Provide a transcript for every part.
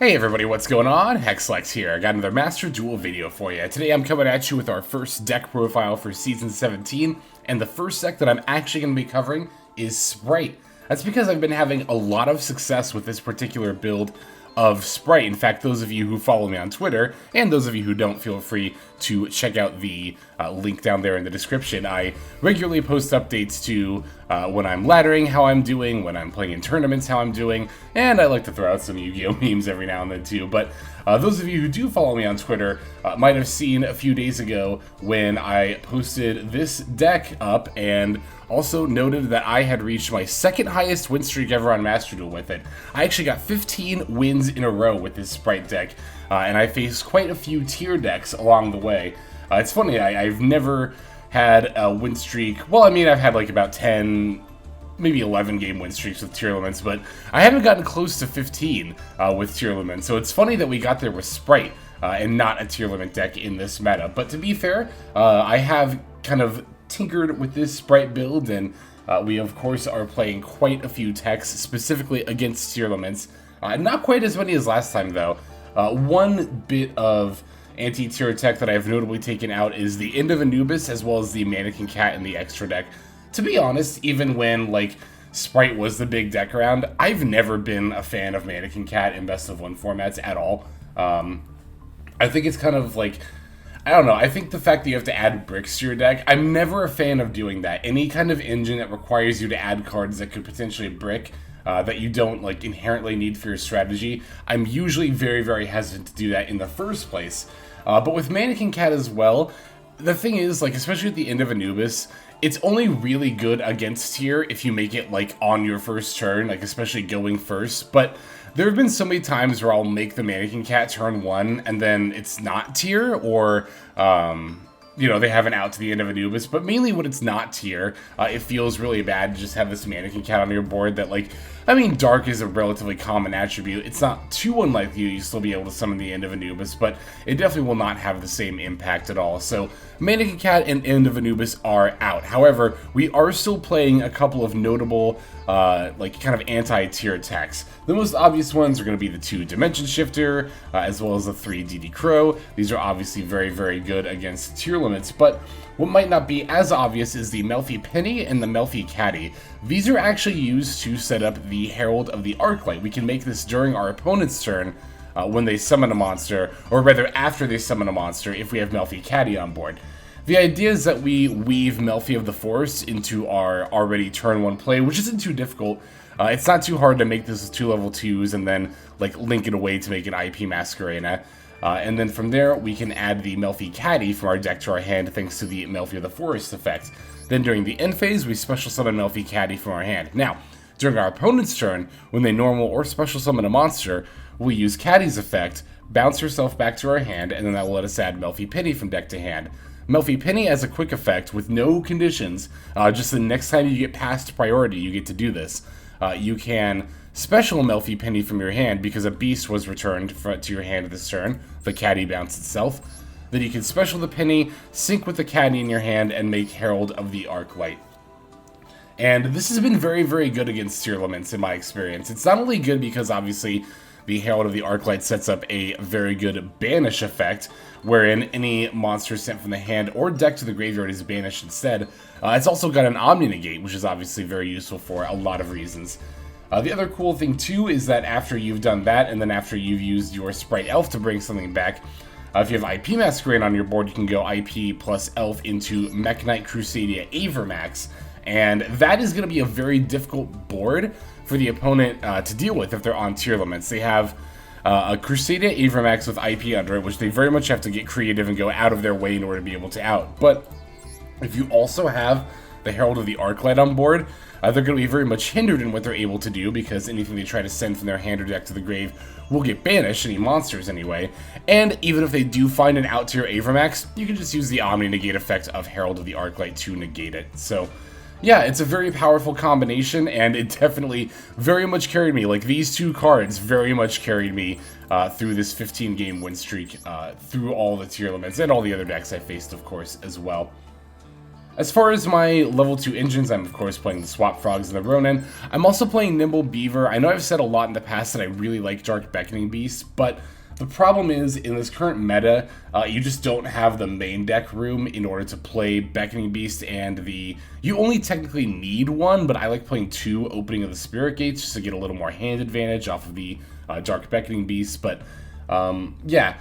Hey everybody, what's going on? Hexlex here. I got another Master Duel video for you. Today I'm coming at you with our first deck profile for Season 17, and the first deck that I'm actually going to be covering is Spright. That's because I've been having a lot of success with this particular build of Spright. In fact, those of you who follow me on Twitter, and those of you who don't, feel free to check out the link down there in the description. I regularly post updates to when I'm laddering, how I'm doing, when I'm playing in tournaments, how I'm doing, and I like to throw out some Yu-Gi-Oh! Memes every now and then too. But those of you who do follow me on Twitter might have seen a few days ago when I posted this deck up and also noted that I had reached my second highest win streak ever on Master Duel with it. I actually got 15 wins in a row with this Spright deck, and I faced quite a few tier decks along the way. It's funny, I've never had a win streak. Well, I mean, I've had like about 10, maybe 11 game win streaks with tier limits, but I haven't gotten close to 15 with tier limits. So it's funny that we got there with Spright and not a tier limit deck in this meta. But to be fair, I have kind of tinkered with this Spright build, and we of course are playing quite a few techs specifically against tier limits. Not quite as many as last time though. One bit of anti-tier tech that I've notably taken out is the End of Anubis as well as the Mannequin Cat in the extra deck. To be honest, even when like Spright was the big deck around, I've never been a fan of Mannequin Cat in best of one formats at all. I think it's kind of like, I don't know, I think the fact that you have to add bricks to your deck, I'm never a fan of doing that. Any kind of engine that requires you to add cards that could potentially brick, that you don't like inherently need for your strategy, I'm usually very, very hesitant to do that in the first place. But with Mannequin Cat as well, the thing is, like, especially at the End of Anubis, it's only really good against tier if you make it like on your first turn, like especially going first. But there have been so many times where I'll make the Mannequin Cat turn 1 and then it's not tier, or you know, they have an out to the End of Anubis. But mainly when it's not tier, it feels really bad to just have this Mannequin Cat on your board that, like, I mean, Dark is a relatively common attribute. It's not too unlikely you still be able to summon the End of Anubis, but it definitely will not have the same impact at all. So Mannequin Cat and End of Anubis are out. However, we are still playing a couple of notable, like, kind of anti-tier attacks. The most obvious ones are going to be the 2 Dimension Shifter, as well as the 3 DD Crow. These are obviously very, very good against tier limits, but what might not be as obvious is the Melffy Pinny and the Melffy Catty. These are actually used to set up the Herald of the Arclight. We can make this during our opponent's turn when they summon a monster, or rather after they summon a monster if we have Melffy Catty on board. The idea is that we weave Melffy of the Forest into our already turn 1 play, which isn't too difficult. It's not too hard to make this with 2 level 2s and then like link it away to make an IP Masquerena. And then from there, we can add the Melffy Catty from our deck to our hand thanks to the Melffy of the Forest effect. Then during the end phase, we special summon Melffy Catty from our hand. Now, during our opponent's turn, when they normal or special summon a monster, we'll use Catty's effect, bounce herself back to our hand, and then that will let us add Melffy Pinny from deck to hand. Melffy Pinny has a quick effect with no conditions. Just the next time you get past priority, you get to do this. You can special Melffy Pinny from your hand because a beast was returned to your hand this turn. The Catty bounced itself. Then you can special the Pinny, sync with the Catty in your hand, and make Herald of the Arclight. And this has been very, very good against tier limits in my experience. It's not only good because obviously the Herald of the Arclight sets up a very good banish effect, wherein any monster sent from the hand or deck to the graveyard is banished instead. It's also got an Omni Negate, which is obviously very useful for a lot of reasons. The other cool thing too is that after you've done that, and then after you've used your Spright Elf to bring something back, if you have IP Masquerena on your board, you can go IP plus Elf into Mekk-Knight Crusadia Avramax, and that is going to be a very difficult board for the opponent to deal with if they're on tier limits. They have a Crusadia Avramax with IP under it, which they very much have to get creative and go out of their way in order to be able to out. But if you also have the Herald of the Arclight on board, they're going to be very much hindered in what they're able to do because anything they try to send from their hand or deck to the grave will get banished, any monsters anyway. And even if they do find an out tier Avramax, you can just use the Omni Negate effect of Herald of the Arclight to negate it. So yeah, it's a very powerful combination, and it definitely very much carried me. Like, these 2 cards very much carried me through this 15-game win streak, through all the tier limits, and all the other decks I faced, of course, as well. As far as my level 2 engines, I'm of course playing the Swap Frogs and the Ronin. I'm also playing Nimble Beaver. I know I've said a lot in the past that I really like Dark Beckoning Beast, but the problem is, in this current meta, you just don't have the main deck room in order to play Beckoning Beast, and you only technically need one, but I like playing 2 Opening of the Spirit Gates just to get a little more hand advantage off of the Dark Beckoning Beast, but yeah,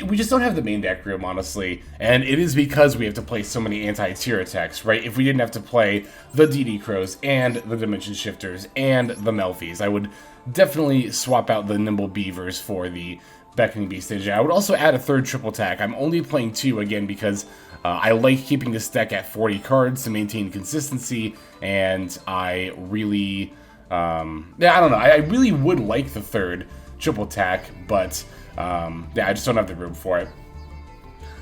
we just don't have the main deck room, honestly, and it is because we have to play so many anti-tier attacks, right? If we didn't have to play the DD Crows and the Dimension Shifters and the Melffys, I would definitely swap out the Nimble Beavers for the Beckoning Beast stage. I would also add a 3rd triple attack. I'm only playing 2, again, because I like keeping this deck at 40 cards to maintain consistency, and I really, yeah, I don't know, I really would like the 3rd triple attack, but yeah, I just don't have the room for it.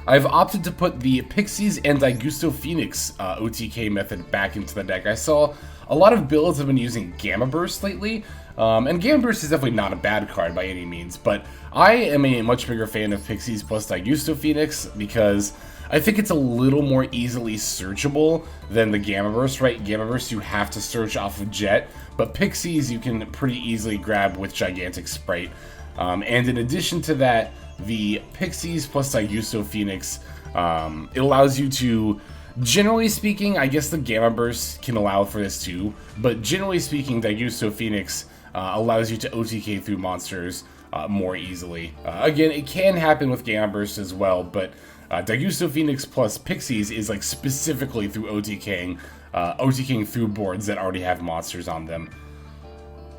I've opted to put the Pixies and Daigusto Phoenix OTK method back into the deck. I saw a lot of builds have been using Gamma Burst lately, and Gamma Burst is definitely not a bad card by any means, but I am a much bigger fan of Pixies plus Daigusto Phoenix because I think it's a little more easily searchable than the Gamma Burst, right? Gamma Burst you have to search off of Jet, but Pixies you can pretty easily grab with Gigatic Spright. And in addition to that, the Pixies plus Daigusto Phoenix, it allows you to, generally speaking, I guess the Gamma Burst can allow for this too, but generally speaking, Daigusto Phoenix allows you to OTK through monsters more easily. Again, it can happen with Gamma Burst as well, but Daigusto Phoenix plus Pixies is like specifically through OTKing through boards that already have monsters on them.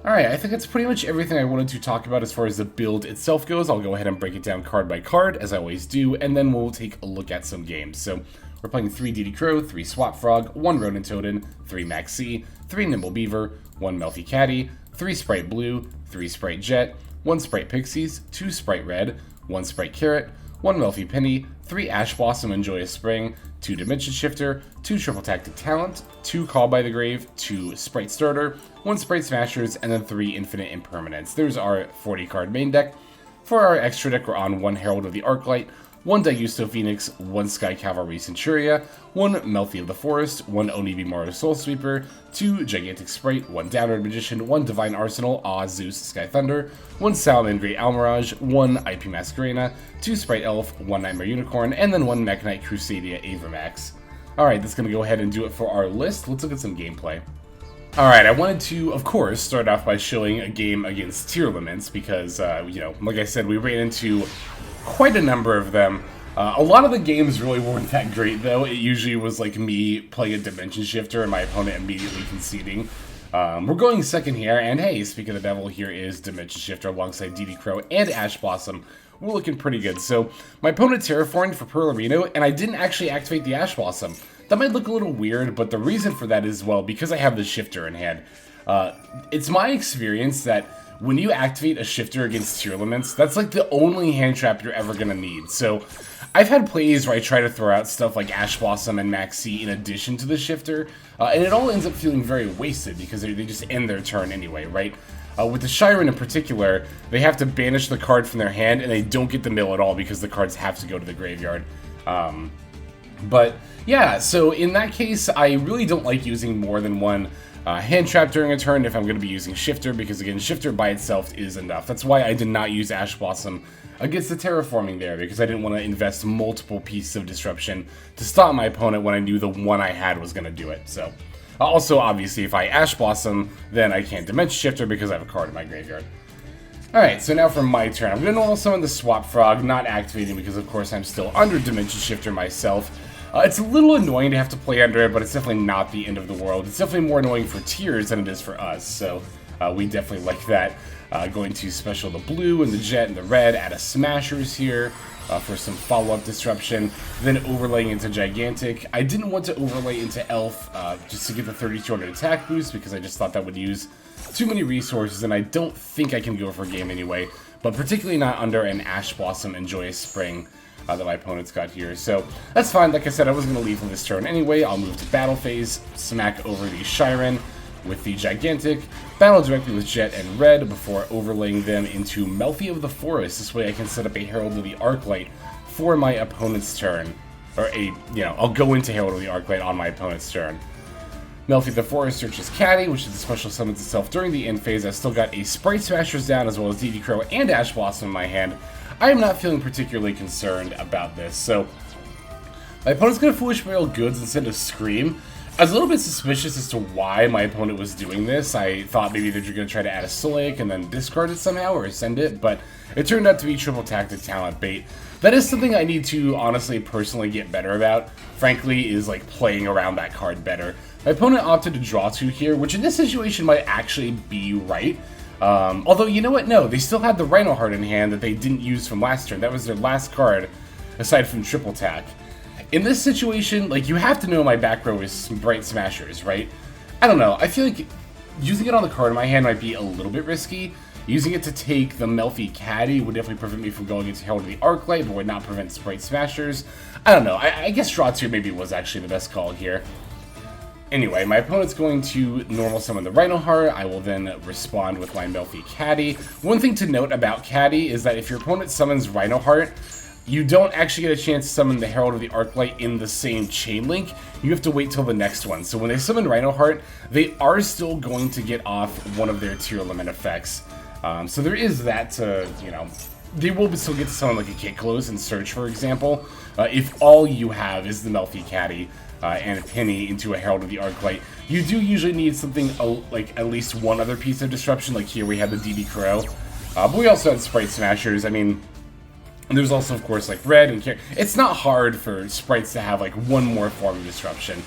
Alright, I think that's pretty much everything I wanted to talk about as far as the build itself goes. I'll go ahead and break it down card by card, as I always do, and then we'll take a look at some games. So, we're playing 3 DD Crow, 3 Swap Frog, 1 Ronintoadin, 3 Maxx, 3 Nimble Beaver, 1 Melffy Catty, 3 Spright Blue, 3 Spright Jet, 1 Spright Pixies, 2 Spright Red, 1 Spright Carrot, 1 Melffy Pinny, 3 Ash Blossom and Joyous Spring, 2 Dimension Shifter, 2 Triple Tactic Talent, 2 Call by the Grave, 2 Spright Starter, 1 Spright Smashers, and then 3 Infinite Impermanence. There's our 40 card main deck. For our extra deck, we're on 1 Herald of the Arclight, 1 Daigusto Phoenix, 1 Sky Cavalry Centurea, 1 Melffy of the Forest, 1 Onibimaru Soul Sweeper, 2 Gigatic Spright, 1 Downerd Magician, 1 Divine Arsenal, AA-ZEUS Sky Thunder, 1 Salamangreat Almiraj, 1 IP Masquerena, 2 Spright Elf, 1 Knightmare Unicorn, and then 1 Mekk-Knight Crusadia Avramax. Alright, that's going to go ahead and do it for our list. Let's look at some gameplay. Alright, I wanted to, of course, start off by showing a game against tier limits because, you know, like I said, we ran into quite a number of them. A lot of the games really weren't that great, though. It usually was like me playing a Dimension Shifter and my opponent immediately conceding. We're going second here, and hey, speaking of the devil, here is Dimension Shifter alongside DD Crow and Ash Blossom. We're looking pretty good. So, my opponent terraformed for Pearl Reno, and I didn't actually activate the Ash Blossom. That might look a little weird, but the reason for that is, well, because I have the Shifter in hand. It's my experience that when you activate a Shifter against tier limits, that's like the only hand trap you're ever gonna need. So, I've had plays where I try to throw out stuff like Ash Blossom and Maxx in addition to the Shifter, and it all ends up feeling very wasted because they just end their turn anyway, right? With the Shiren in particular, they have to banish the card from their hand, and they don't get the mill at all because the cards have to go to the graveyard. But yeah, so in that case, I really don't like using more than one hand trap during a turn if I'm going to be using Shifter, because again, Shifter by itself is enough. That's why I did not use Ash Blossom against the terraforming there, because I didn't want to invest multiple pieces of disruption to stop my opponent when I knew the one I had was going to do it. So, also, obviously, if I Ash Blossom, then I can't Dimension Shifter because I have a card in my graveyard. Alright, so now for my turn. I'm going to also summon the Swap Frog, not activating because, of course, I'm still under Dimension Shifter myself. It's a little annoying to have to play under it, but it's definitely not the end of the world. It's definitely more annoying for tiers than it is for us, so we definitely like that. Going to special the blue and the jet and the red, add a Smashers here for some follow-up disruption, then overlaying into Gigantic. I didn't want to overlay into Elf just to get the 3200 attack boost because I just thought that would use too many resources, and I don't think I can go for a game anyway, but particularly not under an Ash Blossom and Joyous Spring that my opponent's got here. So that's fine. Like I said, I was going to leave on this turn anyway. I'll move to battle phase, smack over the Shiren with the Gigantic, battle directly with Jet and Red before overlaying them into Melffy of the Forest. This way I can set up a Herald of the Arclight for my opponent's turn. I'll go into Herald of the Arclight on my opponent's turn. Melffy the Forest searches Catty, which is the special summons itself during the end phase. I've still got a Spright Smashers down, as well as DD Crow and Ash Blossom in my hand. I am not feeling particularly concerned about this, so my opponent's going to Foolish Burial Goods instead of Scream. I was a little bit suspicious as to why my opponent was doing this. I thought maybe they're going to try to add a Soleik and then discard it somehow or send it, but it turned out to be triple tactic talent bait. That is something I need to honestly personally get better about, frankly, is like playing around that card better. My opponent opted to draw 2 here, which in this situation might actually be right. Although, you know what? No, they still had the Rhino Heart in hand that they didn't use from last turn. That was their last card, aside from triple tack. In this situation, like, you have to know my back row is Spright Smashers, right? I don't know. I feel like using it on the card in my hand might be a little bit risky. Using it to take the Melffy Catty would definitely prevent me from going into Herald of the Arclight, but would not prevent Spright Smashers. I don't know. I guess draw 2 maybe was actually the best call here. Anyway, my opponent's going to normal summon the Rhino Heart. I will then respond with my Melffy Catty. One thing to note about Catty is that if your opponent summons Rhino Heart, you don't actually get a chance to summon the Herald of the Arclight in the same chain link. You have to wait till the next one. So when they summon Rhino Heart, they are still going to get off one of their tier limit effects. So there is that to, they will still get to summon like a Kick Close and Search, for example, if all you have is the Melffy Catty and a Penny into a Herald of the Arclight. You do usually need something like at least one other piece of disruption, like here we have the DD Crow. But we also had Spright Smashers. I mean, there's also, of course, like Red and Carrot. It's not hard for Sprites to have like one more form of disruption.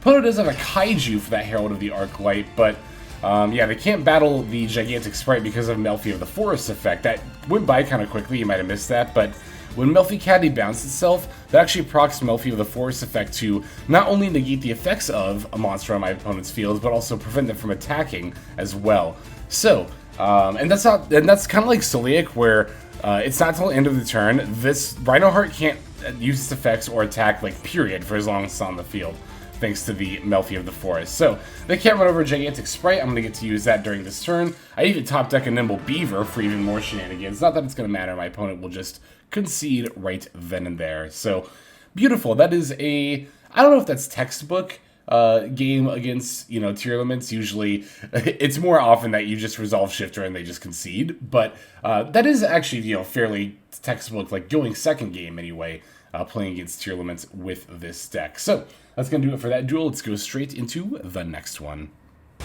Opponent does have a Kaiju for that Herald of the Arclight, but yeah, they can't battle the Gigantic Spright because of Melffy of the Forest effect. That went by kind of quickly, you might have missed that, but when Melffy Catty bounced itself, that actually procs Melffy of the Forest effect to not only negate the effects of a monster on my opponent's field, but also prevent them from attacking as well. So, and that's kind of like Soleik, where it's not till the end of the turn. This Rhino Heart can't use its effects or attack, like, period, for as long as it's on the field, thanks to the Melffy of the Forest. So, they can't run over a Gigantic Spright. I'm going to get to use that during this turn. I even top deck a Nimble Beaver for even more shenanigans. Not that it's going to matter. My opponent will just concede right then and there. So, beautiful. That is a, I don't know if that's textbook game against, tier limits. Usually, it's more often that you just resolve Shifter and they just concede. But that is actually, fairly textbook, like going second game anyway, playing against tier limits with this deck. So that's going to do it for that duel. Let's go straight into the next one.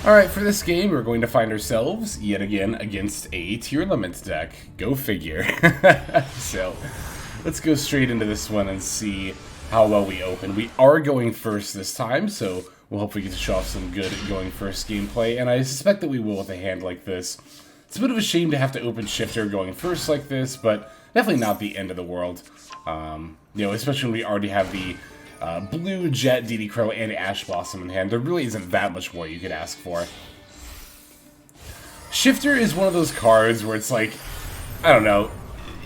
Alright, for this game, we're going to find ourselves, yet again, against a tier limits deck. Go figure. So, let's go straight into this one and see how well we open. We are going first this time, so we'll hopefully get to show off some good going first gameplay, and I suspect that we will with a hand like this. It's a bit of a shame to have to open Shifter going first like this, but definitely not the end of the world. Especially when we already have the Blue, Jet, DD Crow, and Ash Blossom in hand. There really isn't that much more you could ask for. Shifter is one of those cards where it's like, I don't know,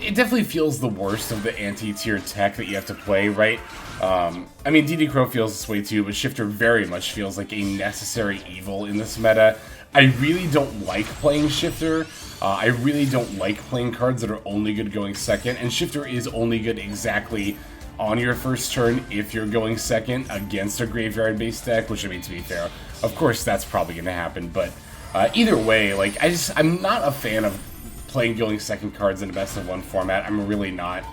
it definitely feels the worst of the anti-tier tech that you have to play, right? I mean, DD Crow feels this way too, but Shifter very much feels like a necessary evil in this meta. I really don't like playing Shifter. I really don't like playing cards that are only good going second, and Shifter is only good exactly on your first turn if you're going second against a graveyard-based deck, which, I mean, to be fair, of course that's probably going to happen, but either way, like, I'm not a fan of playing going second cards in a best of one format. I'm really not.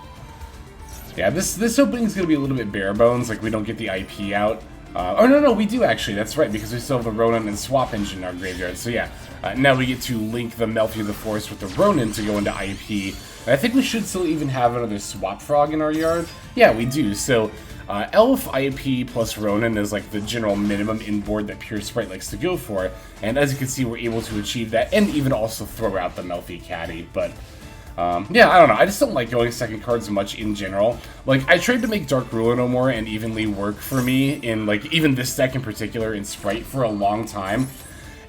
Yeah, this opening is going to be a little bit bare bones, like we don't get the IP out. Oh, no, we do actually, that's right, because we still have the Ronin and Swap engine in our graveyard, so yeah. Now we get to link the Melffy of the Forest with the Ronin to go into IP. And I think we should still even have another Swap Frog in our yard. Yeah, we do, so Elf, IP, plus Ronin is like the general minimum inboard that Pure Spright likes to go for, and as you can see, we're able to achieve that, and even also throw out the Melffy Catty, but yeah, I don't know, I just don't like going second cards much in general. Like, I tried to make Dark Ruler No More and Evenly work for me in, like, even this deck in particular in Spright for a long time,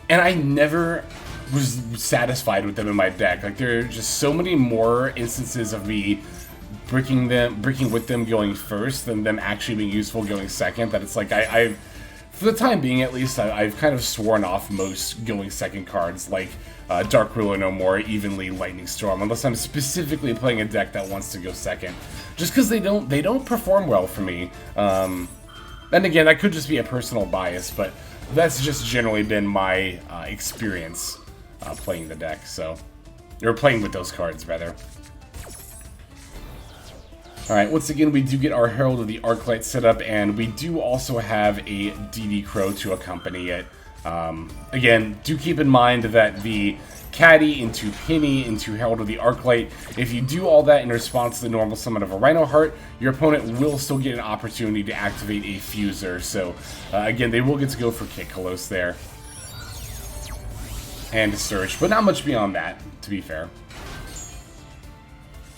and I never was satisfied with them in my deck. Like, there are just so many more instances of me bricking with them going first than them actually being useful going second, that it's like, for the time being at least, I've kind of sworn off most going second cards, like Dark Ruler no more, Evenly, Lightning Storm, unless I'm specifically playing a deck that wants to go second. Just because they don't perform well for me. And again, that could just be a personal bias, but that's just generally been my experience playing the deck, so... Or playing with those cards, rather. Alright, once again, we do get our Herald of the Arclight set up, and we do also have a DD Crow to accompany it. Again, do keep in mind that the Catty into Pinny into Herald of the Arclight, if you do all that in response to the normal summon of a Rhino Heart, your opponent will still get an opportunity to activate a Fuser. So, again, they will get to go for Kitkalos there. And to search, but not much beyond that, to be fair.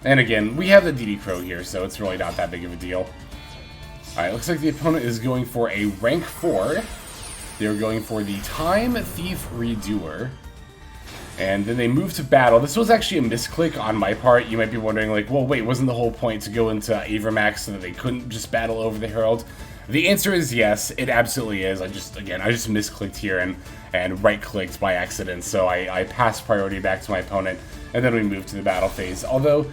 And again, we have the DD Crow here, so it's really not that big of a deal. Alright, looks like the opponent is going for a rank 4. They're going for the Time Thief Redoer. And then they move to battle. This was actually a misclick on my part. You might be wondering, like, well, wait, wasn't the whole point to go into Avramax so that they couldn't just battle over the Herald? The answer is yes, it absolutely is. I just misclicked here and right-clicked by accident, so I passed priority back to my opponent, and then we moved to the battle phase. Although,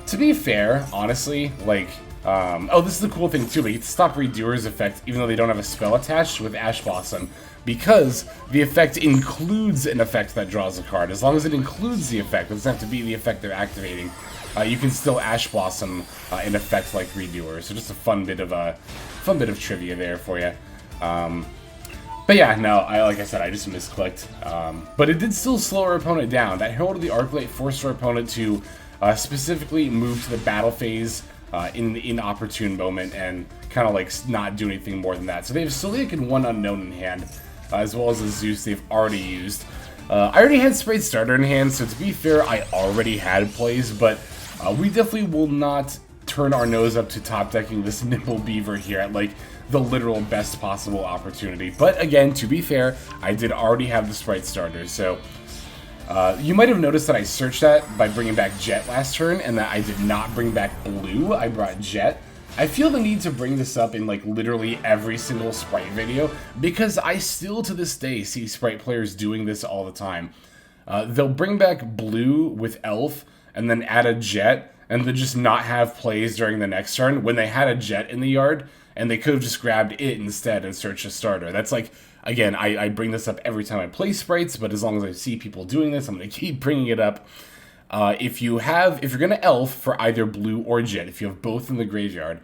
to be fair, honestly, like, oh, this is the cool thing too, we get to stop Redoer's effect even though they don't have a spell attached with Ash Blossom, because the effect includes an effect that draws a card. As long as it includes the effect, it doesn't have to be the effect they're activating, you can still Ash Blossom an effect like Redoer. So just a fun bit of trivia there for you. But yeah, no, like I said, I just misclicked. But it did still slow our opponent down. That Herald of the Arclight forced our opponent to specifically move to the battle phase in the inopportune moment and kind of like not do anything more than that. So they have Celiac and one Unknown in hand, as well as a Zeus they've already used. I already had Spright Starter in hand, so to be fair, I already had plays, but we definitely will not turn our nose up to top decking this Nimble Beaver here at like the literal best possible opportunity. But again, to be fair, I did already have the Spright Starters, so you might have noticed that I searched that by bringing back Jet last turn, and that I did not bring back Blue, I brought Jet. I feel the need to bring this up in like literally every single Spright video, because I still to this day see Spright players doing this all the time. They'll bring back Blue with Elf, and then add a Jet, and then just not have plays during the next turn when they had a Jet in the yard, and they could have just grabbed it instead and searched a starter. That's like, again, I bring this up every time I play Sprights, but as long as I see people doing this, I'm going to keep bringing it up. If you're going to Elf for either Blue or Jet, if you have both in the graveyard,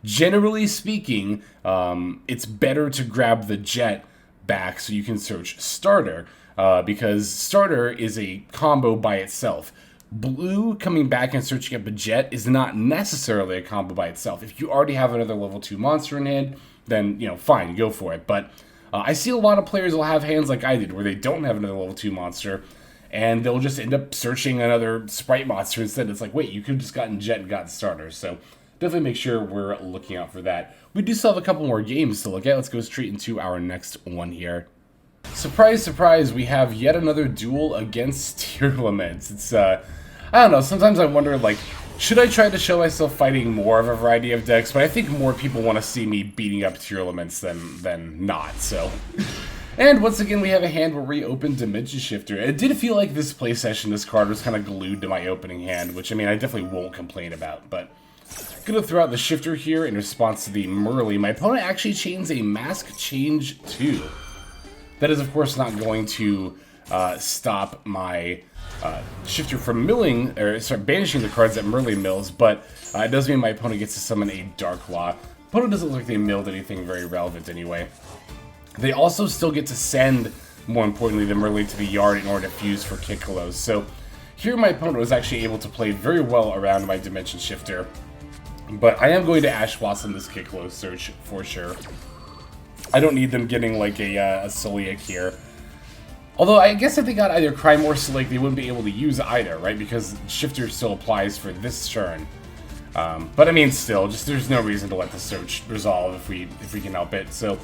generally speaking, it's better to grab the Jet back so you can search Starter, because Starter is a combo by itself. Blue coming back and searching up a Jet is not necessarily a combo by itself. If you already have another level 2 monster in hand, then, you know, fine, go for it. But I see a lot of players will have hands like I did, where they don't have another level 2 monster, and they'll just end up searching another Spright monster instead. It's like, wait, you could have just gotten Jet and gotten Starters. So definitely make sure we're looking out for that. We do still have a couple more games to look at. Let's go straight into our next one here. Surprise, surprise, we have yet another duel against Tearlaments. It's, I don't know, sometimes I wonder, like, should I try to show myself fighting more of a variety of decks? But I think more people want to see me beating up Tearlaments than not, so. And once again, we have a hand where we open Dimension Shifter. It did feel like this play session, this card was kind of glued to my opening hand, which, I mean, I definitely won't complain about, but gonna throw out the Shifter here in response to the Murley. My opponent actually chains a Mask Change 2. That is, of course, not going to stop my Shifter from milling, or start banishing the cards that Murley mills, but it does mean my opponent gets to summon a Dark Law. Opponent doesn't look like they milled anything very relevant anyway. They also still get to send, more importantly, the Murley to the yard in order to fuse for Kitkalos. So here my opponent was actually able to play very well around my Dimension Shifter, but I am going to Ash Blossom this Kitkalos search for sure. I don't need them getting like a Celiac here. Although, I guess if they got either Crime or Celiac, they wouldn't be able to use either, right? Because Shifter still applies for this turn. But I mean, still, just there's no reason to let the search resolve if we can help it. So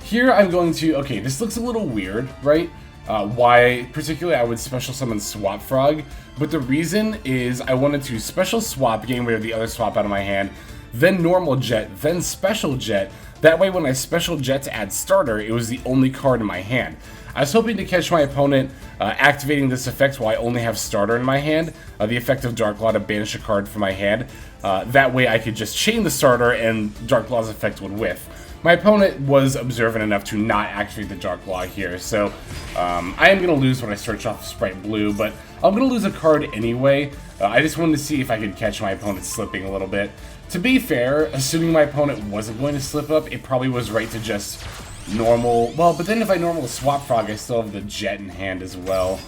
here I'm going to, okay, this looks a little weird, right? Why particularly I would special summon Swap Frog, but the reason is I wanted to special swap, getting rid of the other swap out of my hand, then normal Jet, then special Jet, That way when I special jet to add starter, it was the only card in my hand. I was hoping to catch my opponent activating this effect while I only have starter in my hand, the effect of Dark Law to banish a card from my hand. That way I could just chain the starter and Dark Law's effect would whiff. My opponent was observant enough to not activate the Dark Law here, so I am going to lose when I search off Spright Blue, but I'm going to lose a card anyway. I just wanted to see if I could catch my opponent slipping a little bit. To be fair, assuming my opponent wasn't going to slip up, it probably was right to just normal. Well, but then if I normal Swap Frog, I still have the Jet in hand as well.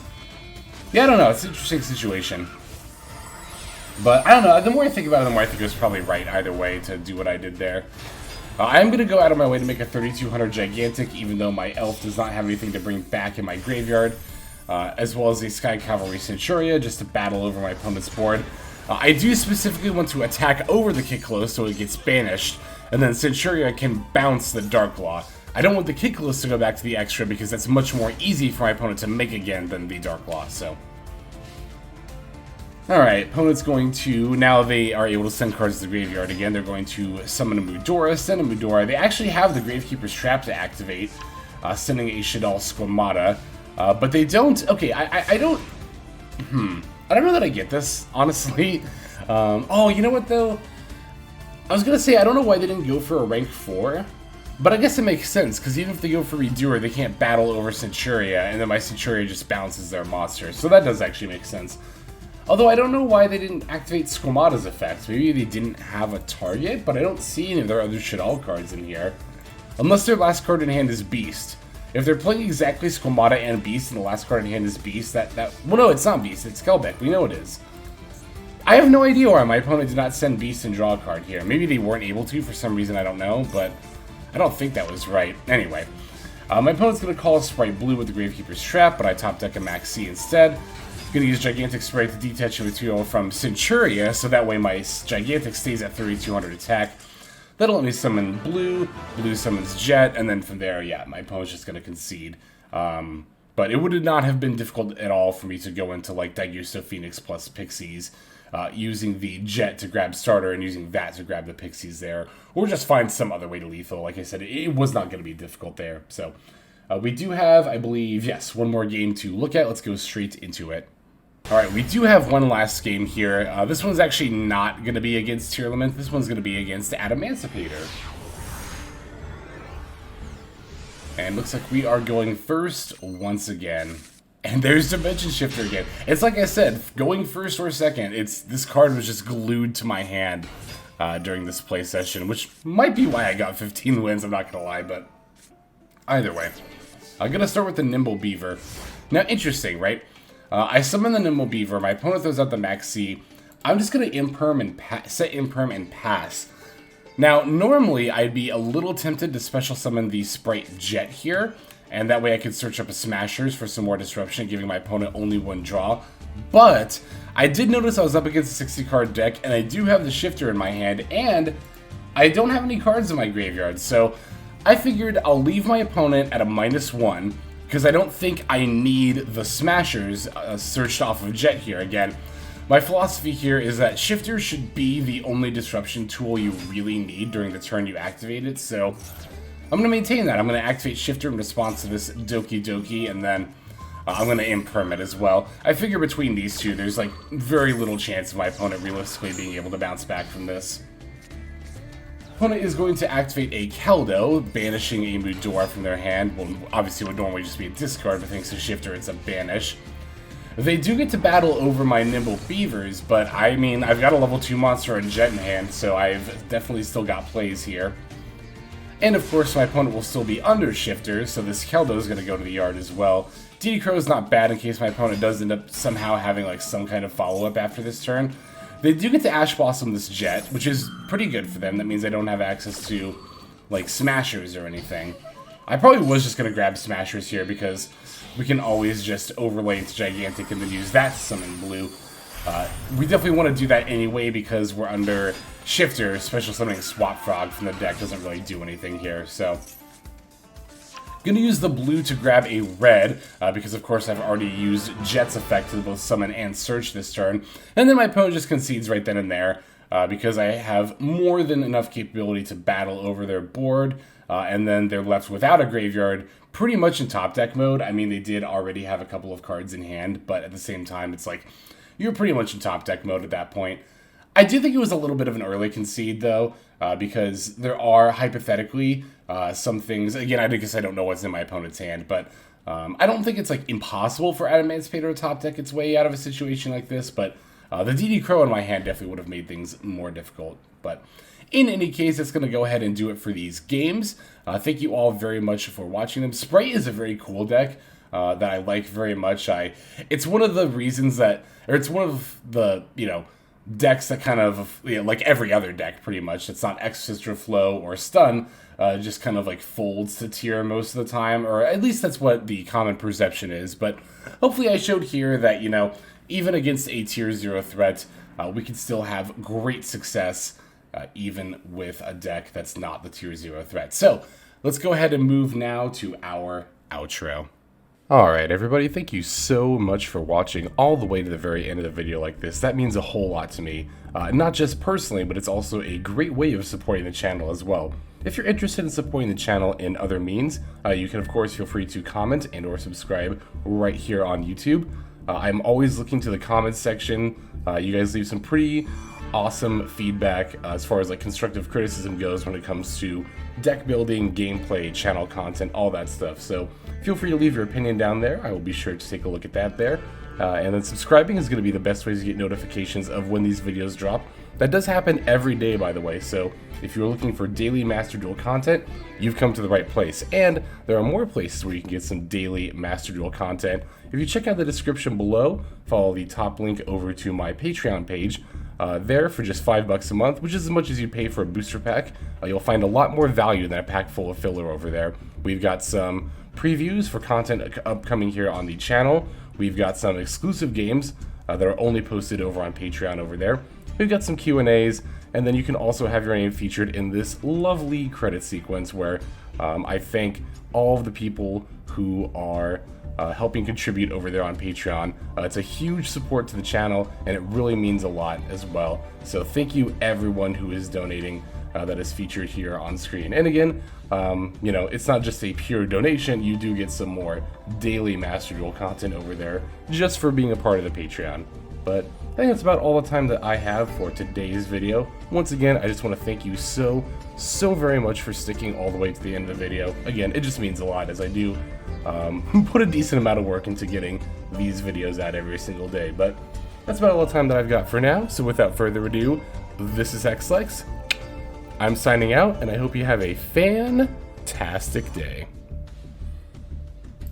Yeah, I don't know. It's an interesting situation. But I don't know. The more I think about it, the more I think it was probably right either way to do what I did there. I'm going to go out of my way to make a 3200 Gigantic, even though my Elf does not have anything to bring back in my graveyard, as well as a Sky Cavalry Centurea, just to battle over my opponent's board. I do specifically want to attack over the Kick Close so it gets banished, and then Centurea can bounce the Dark Law. I don't want the Kick Close to go back to the extra because that's much more easy for my opponent to make again than the Dark Law, so. Alright, opponent's going to, now they are able to send cards to the graveyard again, they're going to summon a Mudora, send a Mudora. They actually have the Gravekeeper's Trap to activate, sending a Shaddoll Squamata, but they don't, okay, I don't know that I get this, honestly. Oh, you know what though? I was gonna say, I don't know why they didn't go for a rank 4, but I guess it makes sense, because even if they go for Redoer, they can't battle over Centurea, and then my Centurea just bounces their monster, so that does actually make sense. Although I don't know why they didn't activate Squamata's effects. Maybe they didn't have a target, but I don't see any of their other Shaddoll cards in here. Unless their last card in hand is Beast. If they're playing exactly Squamata and Beast and the last card in hand is Beast, well no, it's not Beast, it's Kelbeck, we know it is. I have no idea why my opponent did not send Beast and draw a card here. Maybe they weren't able to for some reason, I don't know, but I don't think that was right. Anyway, my opponent's going to call Spright Blue with the Gravekeeper's Trap, but I top deck a Maxx instead. Going to use Gigantic Spright to detach a material from Centurea, so that way my Gigantic stays at 3200 attack. That'll let me summon Blue, Blue summons Jet, and then from there, yeah, my opponent's just going to concede. But it would not have been difficult at all for me to go into like Daigusto Phoenix plus Pixies, using the Jet to grab starter and using that to grab the Pixies there, or just find some other way to lethal. Like I said, it was not going to be difficult there. So we do have, I believe, yes, one more game to look at. Let's go straight into it. Alright, we do have one last game here. This one's actually not going to be against Tearlament. This one's going to be against Adamancipator. And looks like we are going first once again. And there's Dimension Shifter again. It's like I said, going first or second, this card was just glued to my hand during this play session, which might be why I got 15 wins, I'm not going to lie, but either way. I'm going to start with the Nimble Beaver. Now, interesting, right? I summon the Nimble Beaver, my opponent throws out the Maxx. I'm just going to Imperm and set Imperm and pass. Now, normally I'd be a little tempted to special summon the Spright Jet here, and that way I could search up a Smashers for some more disruption, giving my opponent only one draw. But I did notice I was up against a 60-card deck, and I do have the Shifter in my hand, and I don't have any cards in my graveyard, so I figured I'll leave my opponent at a -1, because I don't think I need the Smashers searched off of Jet here again. My philosophy here is that Shifter should be the only disruption tool you really need during the turn you activate it, so I'm going to maintain that. I'm going to activate Shifter in response to this Doki Doki, and then I'm going to Imperm it as well. I figure between these two, there's like very little chance of my opponent realistically being able to bounce back from this. Opponent is going to activate a Keldo, banishing a Mudora from their hand. Well, obviously it would normally just be a discard, but thanks to Shifter, it's a banish. They do get to battle over my Nimble Beavers, but I mean, I've got a level 2 monster and Jet in hand, so I've definitely still got plays here. And of course, my opponent will still be under Shifter, so this Keldo is going to go to the yard as well. DD Crow is not bad in case my opponent does end up somehow having like some kind of follow-up after this turn. They do get to Ash Blossom this Jet, which is pretty good for them. That means I don't have access to, like, Smashers or anything. I probably was just going to grab Smashers here because we can always just overlay into Gigantic and then use that to summon Blue. We definitely want to do that anyway because we're under Shifter. Special summoning Swap Frog from the deck doesn't really do anything here, so Gonna use the blue to grab a red, because of course I've already used Jet's effect to both summon and search this turn. And then my opponent just concedes right then and there. because I have more than enough capability to battle over their board, and then they're left without a graveyard pretty much in top deck mode. I mean, they did already have a couple of cards in hand, but at the same time, it's like you're pretty much in top deck mode at that point. I do think it was a little bit of an early concede, though, because there are, hypothetically, some things. Again, I guess I don't know what's in my opponent's hand, but I don't think it's, like, impossible for Adamantipator to top deck its way out of a situation like this, but the DD Crow in my hand definitely would have made things more difficult. But in any case, that's going to go ahead and do it for these games. Thank you all very much for watching them. Spright is a very cool deck that I like very much. It's one of the reasons that, or it's one of the, decks that kind of, like every other deck pretty much, it's not Exorcist or Flow or Stun, just kind of like folds to tier most of the time, or at least that's what the common perception is. But hopefully I showed here that, even against a tier 0 threat, we can still have great success, even with a deck that's not the tier 0 threat. So let's go ahead and move now to our outro. Alright everybody, thank you so much for watching all the way to the very end of the video like this. That means a whole lot to me, not just personally, but it's also a great way of supporting the channel as well. If you're interested in supporting the channel in other means, you can of course feel free to comment and or subscribe right here on YouTube. I'm always looking to the comments section. You guys leave some pretty awesome feedback as far as like constructive criticism goes when it comes to deck building, gameplay, channel content, all that stuff. So feel free to leave your opinion down there. I will be sure to take a look at that there. And then subscribing is going to be the best way to get notifications of when these videos drop. That does happen every day, by the way, so if you're looking for daily Master Duel content, you've come to the right place. And there are more places where you can get some daily Master Duel content. If you check out the description below, follow the top link over to my Patreon page. There for just $5 a month, which is as much as you pay for a booster pack. You'll find a lot more value than a pack full of filler over there. We've got some previews for content upcoming here on the channel. We've got some exclusive games that are only posted over on Patreon over there. We've got some Q&As, and then you can also have your name featured in this lovely credit sequence where I thank all of the people who are helping contribute over there on Patreon. It's a huge support to the channel, and it really means a lot as well. So thank you everyone who is donating that is featured here on screen. And again, it's not just a pure donation. You do get some more daily Master Duel content over there just for being a part of the Patreon. But I think that's about all the time that I have for today's video. Once again, I just want to thank you so very much for sticking all the way to the end of the video. Again, it just means a lot, as I do put a decent amount of work into getting these videos out every single day. But that's about all the time that I've got for now. So without further ado, this is Xlex. I'm signing out, and I hope you have a fantastic day.